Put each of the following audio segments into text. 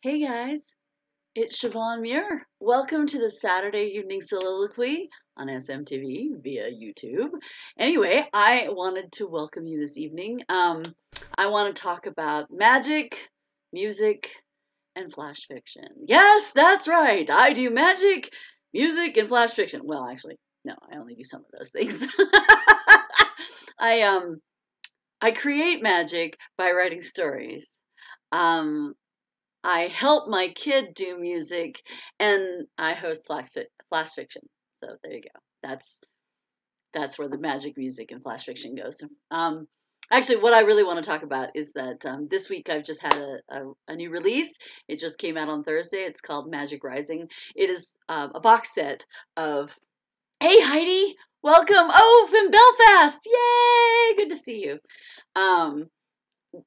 Hey guys, it's Siobhan Muir. Welcome to the Saturday Evening Soliloquy on SMTV via YouTube. Anyway, I wanted to welcome you this evening. I want to talk about magic, music, and flash fiction. Yes, that's right. I do magic, music, and flash fiction. Well, actually, no, I only do some of those things. I I create magic by writing stories. Um, I help my kid do music, and I host flash fiction. So there you go. That's where the magic, music, and flash fiction goes. Actually, what I really want to talk about is that this week I've just had a new release. It just came out on Thursday. It's called Magic Rising. It is a box set of. Hey Heidi, welcome. Oh, from Belfast! Yay! Good to see you. Um,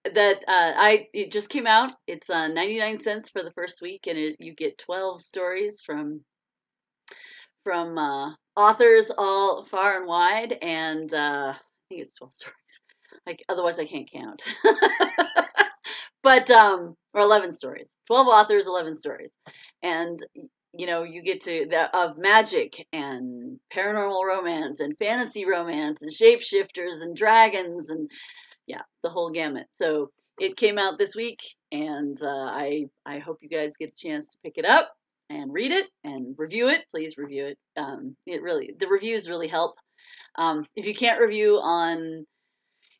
it just came out. It's 99 cents for the first week, and you get 12 stories from authors all far and wide, and I think it's 12 stories. Like otherwise, I can't count. But or 11 stories. 12 authors, 11 stories, and you get to of magic and paranormal romance and fantasy romance and shapeshifters and dragons and yeah, the whole gamut. So it came out this week, and I hope you guys get a chance to pick it up and read it and review it. Please review it. The reviews really help. If you can't review on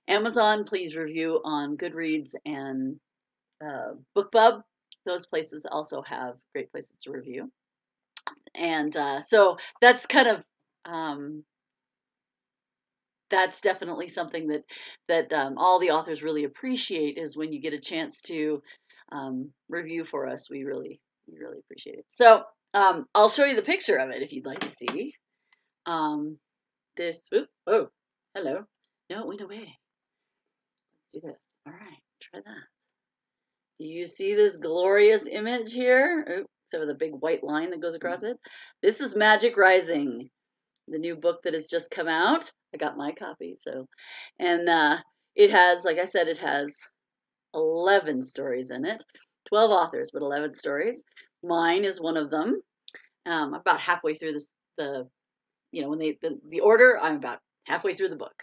Amazon, please review on Goodreads and BookBub. Those places also have great places to review. And so that's definitely something that all the authors really appreciate is when you get a chance to review for us. We really appreciate it. So I'll show you the picture of it if you'd like to see. Oh, hello. No, it went away. Let's do this. All right, try that. Do you see this glorious image here? Oh, so with a big white line that goes across it. This is Magic Rising, the new book that has just come out. I got my copy, so and it has, like I said, it has 11 stories in it. 12 authors, but 11 stories. Mine is one of them. About halfway through when the order, I'm about halfway through the book.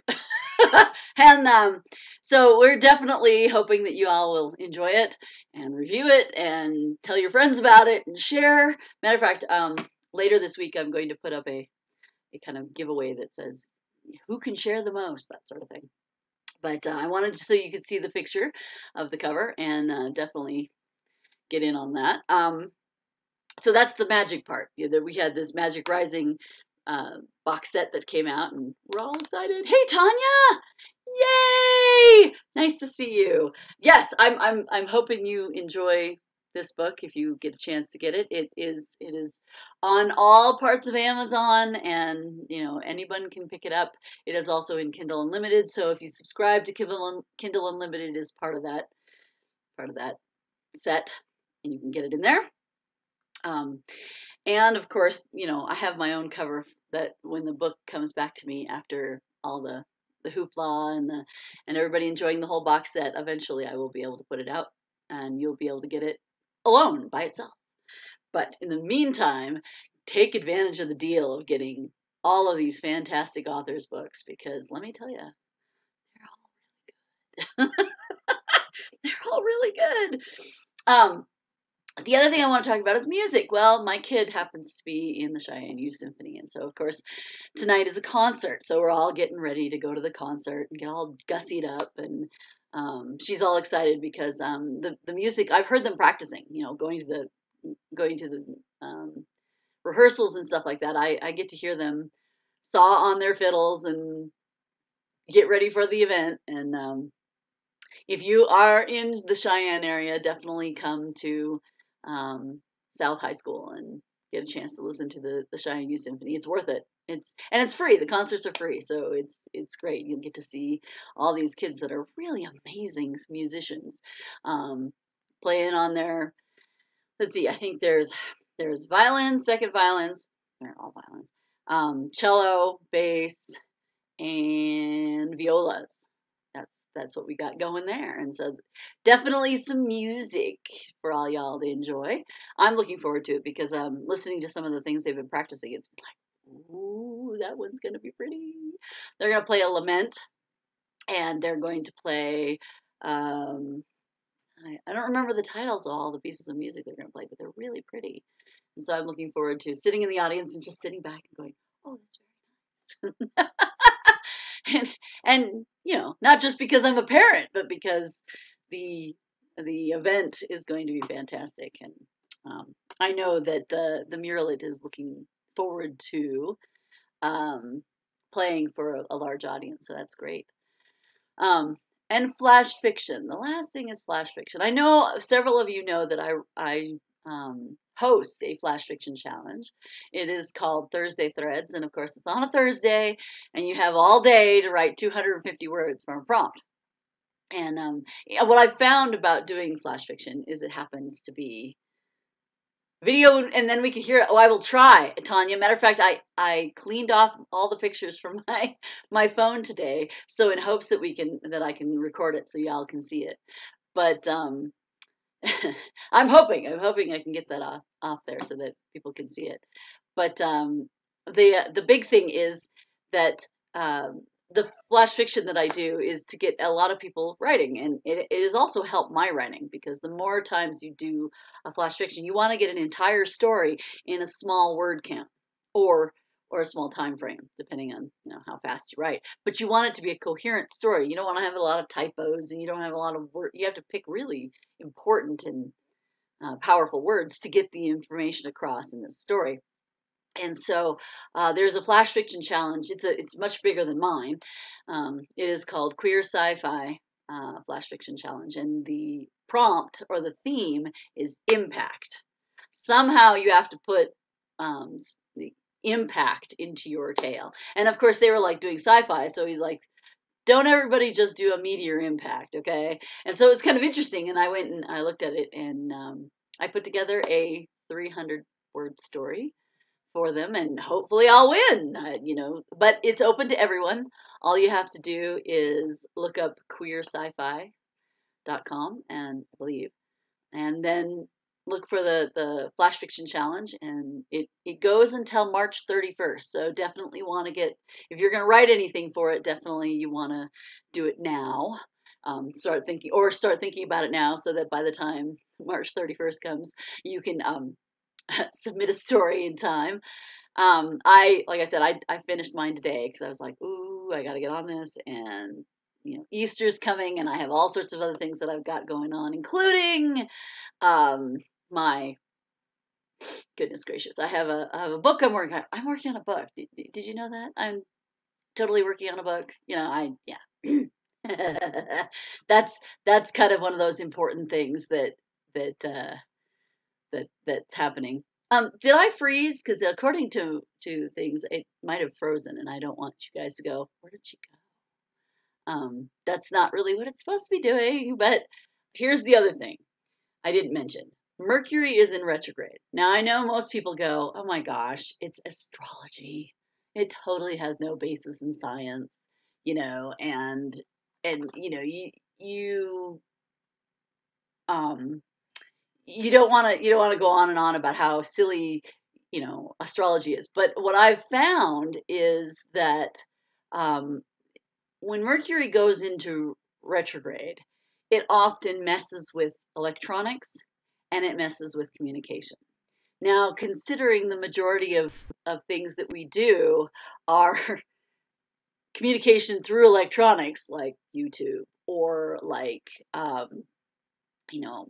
And so we're definitely hoping that you all will enjoy it and review it and tell your friends about it and share. Matter of fact, later this week I'm going to put up a kind of giveaway that says who can share the most, that sort of thing. But I wanted so you could see the picture of the cover and definitely get in on that. So that's the magic part. We had this Magic Rising box set that came out, and we're all excited. Hey, Tanya! Yay! Nice to see you. Yes, I'm hoping you enjoy this book if you get a chance to get it. It is on all parts of Amazon, and anyone can pick it up. It is also in Kindle Unlimited, so if you subscribe to Kindle Unlimited, is part of that set, and you can get it in there. And of course, I have my own cover that when the book comes back to me after all the hoopla and everybody enjoying the whole box set, eventually I will be able to put it out and you'll be able to get it alone by itself. But in the meantime, take advantage of the deal of getting all of these fantastic authors' books, because let me tell you, they're all really good. They're all really good. The other thing I want to talk about is music. Well, my kid happens to be in the Cheyenne Youth Symphony, and so of course tonight is a concert. So we're all getting ready to go to the concert and get all gussied up, and she's all excited because the music, I've heard them practicing. Going to the rehearsals and stuff like that. I get to hear them saw on their fiddles and get ready for the event. And if you are in the Cheyenne area, definitely come to South High School and get a chance to listen to the Cheyenne Youth Symphony. It's worth it. It's free. The concerts are free, so it's great. You'll get to see all these kids that are really amazing musicians playing on their. Let's see. I think there's violins, second violins. They're all violins. Cello, bass, and violas. that's what we got going there. And so definitely some music for all y'all to enjoy. I'm looking forward to it because listening to some of the things they've been practicing, it's like, ooh, that one's gonna be pretty. They're gonna play a lament, and they're going to play. Um, I don't remember the titles of all the pieces of music they're going to play, but they're really pretty. And so I'm looking forward to sitting in the audience and just sitting back and going, "Oh, that's very nice." And not just because I'm a parent, but because the the event is going to be fantastic. And I know that the muralist is looking forward to um, playing for a large audience, so that's great. Um, and flash fiction. The last thing is flash fiction. I know several of you know that I host a flash fiction challenge. It is called Thursday Threads, and of course it's on a Thursday, and you have all day to write 250 words from a prompt. And what I've found about doing flash fiction is it happens to be video, and then we can hear it. Oh, I will try, Tanya. Matter of fact, I cleaned off all the pictures from my phone today, so in hopes that I can record it so y'all can see it. But I'm hoping I can get that off there so that people can see it. But the big thing is that um, the flash fiction that I do is to get a lot of people writing, and it has also helped my writing, because the more times you do a flash fiction, you want to get an entire story in a small word count, or a small time frame, depending on how fast you write. But you want it to be a coherent story. You don't want to have a lot of typos, and you don't have a lot of work. You have to pick really important and powerful words to get the information across in this story. And so there's a flash fiction challenge. It's much bigger than mine. It is called Queer Sci-Fi Flash Fiction Challenge, and the prompt or the theme is impact. Somehow you have to put the impact into your tale. And of course they were like doing sci-fi, so he's like, don't everybody just do a meteor impact, okay? And so it's kind of interesting. And I went and I looked at it, and I put together a 300 word story for them, and hopefully I'll win. But it's open to everyone. All you have to do is look up queersci-fi.com, and I believe, and then look for the flash fiction challenge, and it goes until March 31st. So definitely want to get, if you're going to write anything for it, definitely you want to do it now. Start thinking about it now, so that by the time March 31st comes, you can submit a story in time. Like I said, I finished mine today because I was like, ooh, I got to get on this. And Easter's coming, and I have all sorts of other things that I've got going on, including my goodness gracious, I have a book I'm working on. I'm working on a book. Did you know that? I'm totally working on a book. That's kind of one of those important things that that's happening. Did I freeze? Because according to things, it might have frozen, and I don't want you guys to go, where did she go? That's not really what it's supposed to be doing. But here's the other thing I didn't mention. Mercury is in retrograde. Now, I know most people go, oh my gosh, it's astrology. It totally has no basis in science, and you um you don't want to go on and on about how silly astrology is. But what I've found is that um, when Mercury goes into retrograde, it often messes with electronics, and it messes with communication. Now, considering the majority of things that we do are communication through electronics, like YouTube, or like you know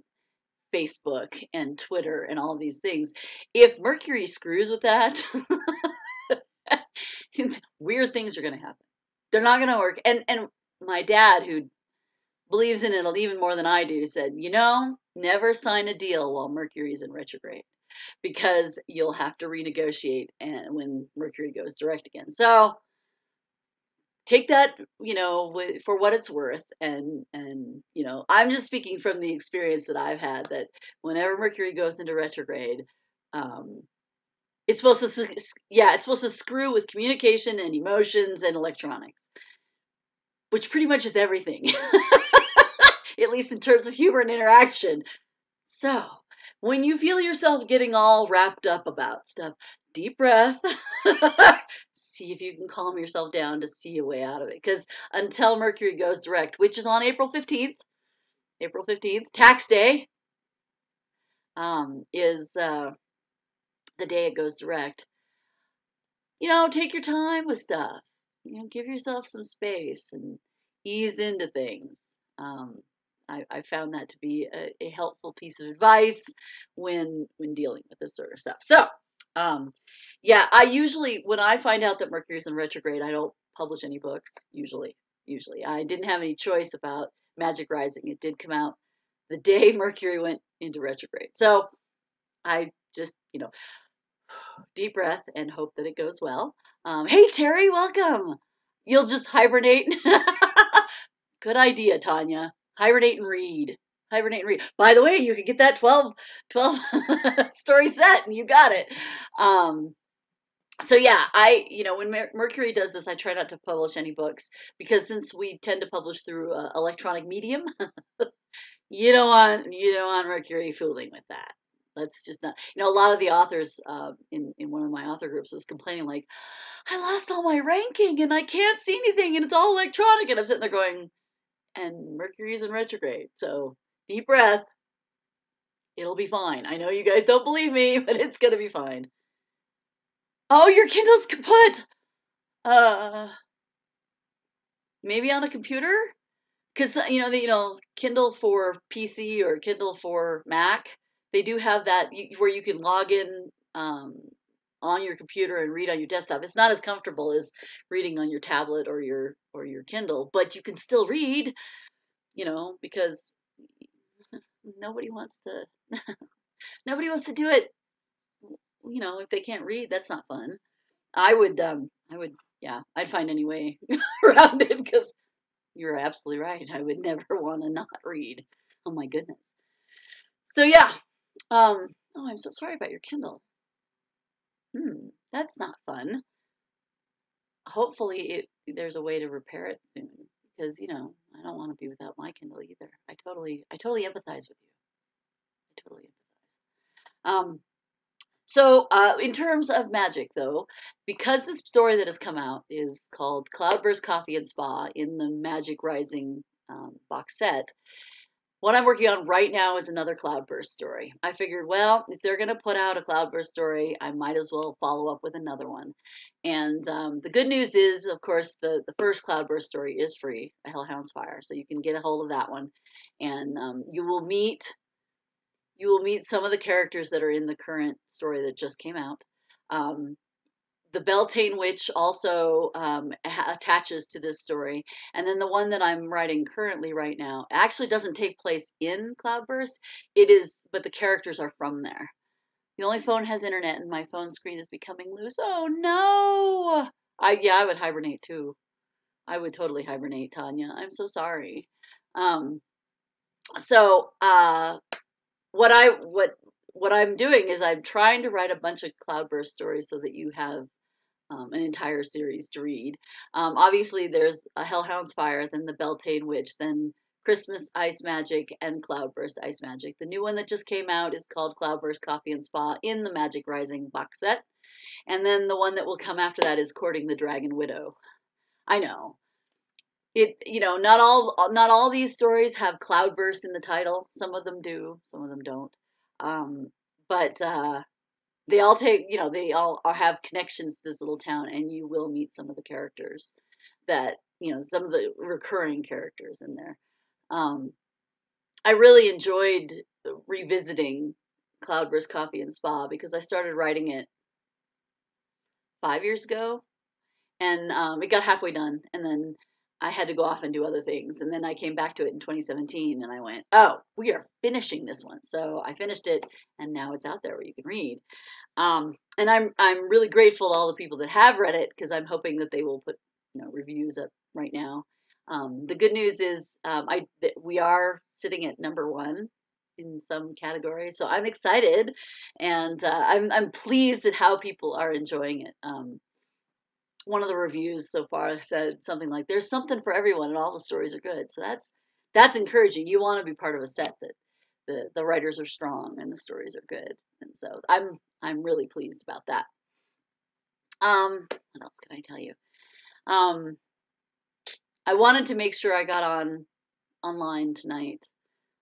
Facebook and Twitter and all of these things. If Mercury screws with that, weird things are going to happen. They're not going to work. And my dad, who believes in it even more than I do, said, never sign a deal while Mercury's in retrograde, because you'll have to renegotiate and when Mercury goes direct again. So take that, for what it's worth. And I'm just speaking from the experience that I've had, that whenever Mercury goes into retrograde, um, it's supposed to screw with communication and emotions and electronics. which pretty much is everything, at least in terms of humor and interaction. So, when you feel yourself getting all wrapped up about stuff, deep breath. See if you can calm yourself down to see a way out of it. Because until Mercury goes direct, which is on April 15th, tax day, is the day it goes direct. Take your time with stuff. Give yourself some space and ease into things. Um, I found that to be a helpful piece of advice when dealing with this sort of stuff. So, yeah, I usually, when I find out that Mercury's in retrograde, I don't publish any books. Usually, I didn't have any choice about Magic Rising. It did come out the day Mercury went into retrograde. So I just, deep breath and hope that it goes well. Hey, Terry, welcome. You'll just hibernate. Good idea, Tanya. Hibernate and read. Hibernate and read. By the way, you can get that 12 story set and you got it. So yeah, when Mercury does this, I try not to publish any books because since we tend to publish through electronic medium, you don't want Mercury fooling with that. Let's just not. A lot of the authors in one of my author groups was complaining like, I lost all my ranking and I can't see anything and it's all electronic. And I'm sitting there going, and Mercury's in retrograde. So deep breath. It'll be fine. I know you guys don't believe me, but it's gonna be fine. Oh, your Kindle's kaput. Uh, maybe on a computer. Because Kindle for PC or Kindle for Mac, they do have that where you can log in on your computer and read on your desktop. It's not as comfortable as reading on your tablet or your Kindle, but you can still read. Because nobody wants to nobody wants to do it. If they can't read, that's not fun. Yeah, I'd find any way around it because you're absolutely right. I would never want to not read. Oh my goodness. So yeah. Oh, I'm so sorry about your Kindle. That's not fun. Hopefully there's a way to repair it soon because, I don't want to be without my Kindle either. I totally empathize with you. I totally empathize. So in terms of magic though, because this story that has come out is called Cloudburst Coffee and Spa in the Magic Rising box set, what I'm working on right now is another Cloudburst story. I figured, well, if they're going to put out a Cloudburst story, I might as well follow up with another one. And the good news is, of course, the first Cloudburst story is free, A Hellhound's Fire, so you can get a hold of that one, and you will meet some of the characters that are in the current story that just came out. The Beltane Witch also attaches to this story. And then the one that I'm writing currently right now actually doesn't take place in Cloudburst. But the characters are from there. The only phone has internet and my phone screen is becoming loose. Oh no! I would hibernate too. I would totally hibernate, Tanya. I'm so sorry. So what I'm doing is I'm trying to write a bunch of Cloudburst stories so that you have an entire series to read. Obviously, there's A Hellhound's Fire, then The Beltane Witch, then Christmas Ice Magic, and Cloudburst Ice Magic. The new one that just came out is called Cloudburst Coffee and Spa in the Magic Rising box set. And then the one that will come after that is Courting the Dragon Widow. I know. Not all these stories have Cloudburst in the title. Some of them do, some of them don't. But they all have connections to this little town, and you will meet some of the characters some of the recurring characters in there. I really enjoyed revisiting Cloudburst Coffee and Spa because I started writing it 5 years ago, and it got halfway done, and then I had to go off and do other things, and then I came back to it in 2017, and I went, oh, we are finishing this one. So I finished it, and now it's out there where you can read. And I'm really grateful to all the people that have read it because I'm hoping that they will put reviews up right now. The good news is we are sitting at #1 in some categories, so I'm excited, and I'm pleased at how people are enjoying it. one of the reviews so far said something like, "There's something for everyone, and all the stories are good." So that's encouraging. You want to be part of a set that the writers are strong and the stories are good, and so I'm really pleased about that. What else can I tell you? Um, I wanted to make sure I got online tonight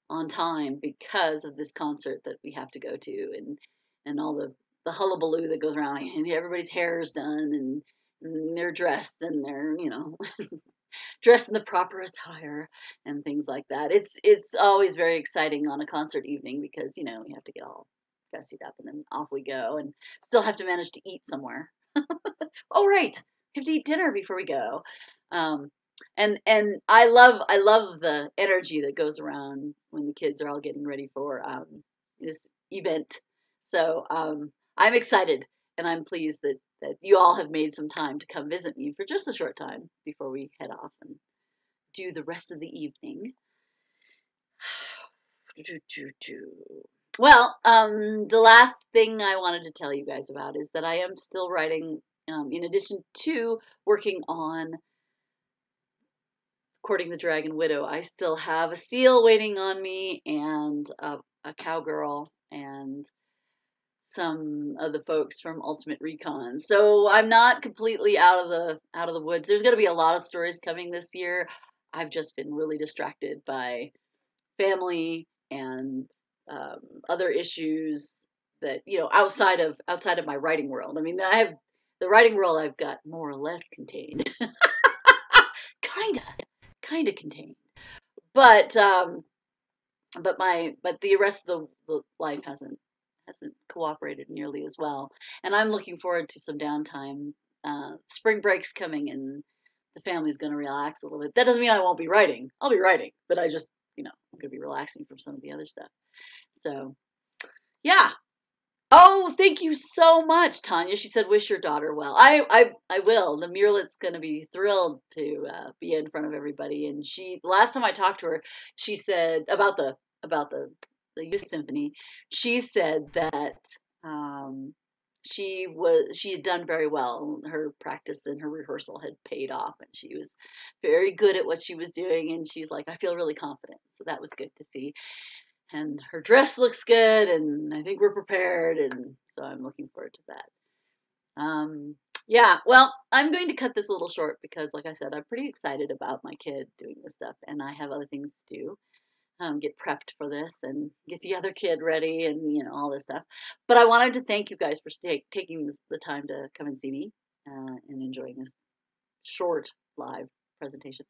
on time because of this concert that we have to go to, and all the hullabaloo that goes around, and everybody's hair is done, and they're dressed, and they're dressed in the proper attire and things like that. It's always very exciting on a concert evening because we have to get all gussied up and then off we go, and still have to manage to eat somewhere. Oh right, we have to eat dinner before we go. Um, and I love the energy that goes around when the kids are all getting ready for this event. So I'm excited, and I'm pleased that you all have made some time to come visit me for just a short time before we head off and do the rest of the evening. Well, the last thing I wanted to tell you guys about is that I am still writing, in addition to working on Courting the Dragon Widow. I still have a seal waiting on me, and a cowgirl, and some of the folks from Ultimate Recon. So I'm not completely out of the woods. There's going to be a lot of stories coming this year. I've just been really distracted by family and other issues that outside of my writing world. I mean, I have the writing world I've got more or less contained, kind of contained, but the rest of the life hasn't cooperated nearly as well, and I'm looking forward to some downtime. Spring break's coming, and the family's going to relax a little bit. That doesn't mean I won't be writing. I'll be writing, but I'm going to be relaxing from some of the other stuff. So, yeah. Oh, thank you so much, Tanya. She said, "Wish your daughter well." I will. The Muirlet's going to be thrilled to be in front of everybody. And last time I talked to her, she said about the youth symphony. She said that um, she had done very well. Her practice and her rehearsal had paid off, and she was very good at what she was doing. And she's like, "I feel really confident." So that was good to see, and her dress looks good, and I think we're prepared, and so I'm looking forward to that. Yeah, well, I'm going to cut this a little short because, like I said, I'm pretty excited about my kid doing this stuff, and I have other things to do. Get prepped for this and get the other kid ready, and all this stuff. But I wanted to thank you guys for taking the time to come and see me and enjoying this short live presentation.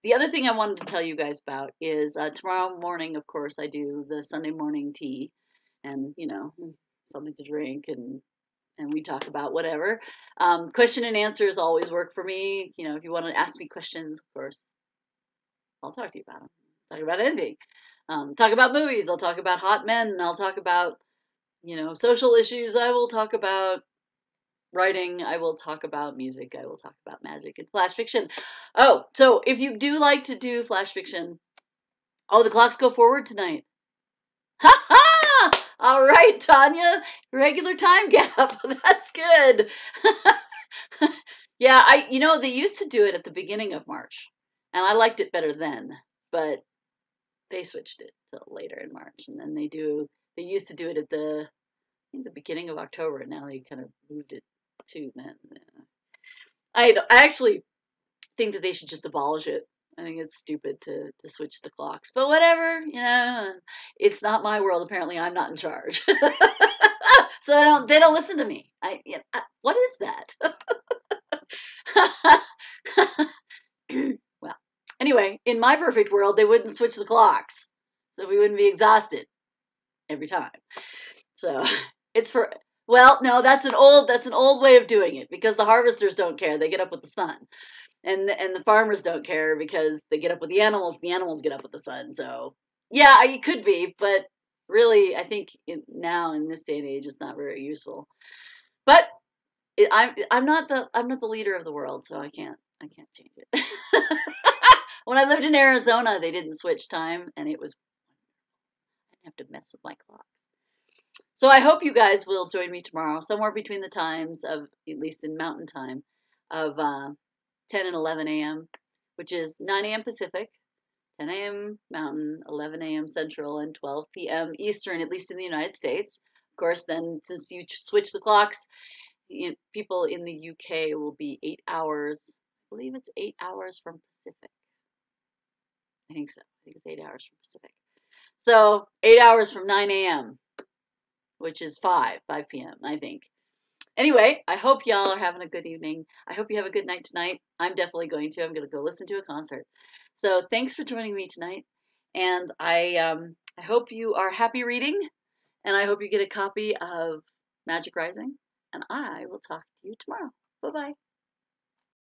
The other thing I wanted to tell you guys about is tomorrow morning, of course, I do the Sunday morning tea, and something to drink, and we talk about whatever. Question and answers always work for me. If you want to ask me questions, of course, I'll talk to you about them. Talk about anything. Talk about movies. I'll talk about hot men. I'll talk about social issues. I will talk about writing. I will talk about music. I will talk about magic and flash fiction. Oh, so if you do like to do flash fiction, the clocks go forward tonight. Ha ha! All right, Tanya, regular time gap. That's good. Yeah, they used to do it at the beginning of March, and I liked it better then, but they switched it till later in March, and then they used to do it at I think the beginning of October, and now they kind of moved it to then. I actually think that they should just abolish it. I think it's stupid to switch the clocks, but whatever, it's not my world. Apparently, I'm not in charge, so they don't listen to me. What is that? Well, anyway, in my perfect world, they wouldn't switch the clocks, so we wouldn't be exhausted every time. So it's for well, no, that's an old way of doing it because the harvesters don't care; they get up with the sun. And the farmers don't care because they get up with the animals. The animals get up with the sun. So yeah, it could be, but really, I think now in this day and age, it's not very useful. But I'm not the leader of the world, so I can't change it. When I lived in Arizona, they didn't switch time, and it was I didn't have to mess with my clock. So I hope you guys will join me tomorrow, somewhere between the times of, at least in Mountain Time, of 10 and 11 a.m., which is 9 a.m. Pacific, 10 a.m. Mountain, 11 a.m. Central, and 12 p.m. Eastern, at least in the United States. Of course, then since you switch the clocks, people in the UK will be 8 hours. I believe it's 8 hours from Pacific. I think so. I think it's 8 hours from Pacific. So 8 hours from 9 a.m., which is 5 p.m., I think. Anyway, I hope y'all are having a good evening. I hope you have a good night tonight. I'm definitely going to. I'm going to go listen to a concert. So thanks for joining me tonight. And I hope you are happy reading. And I hope you get a copy of Magic Rising. And I will talk to you tomorrow. Bye-bye.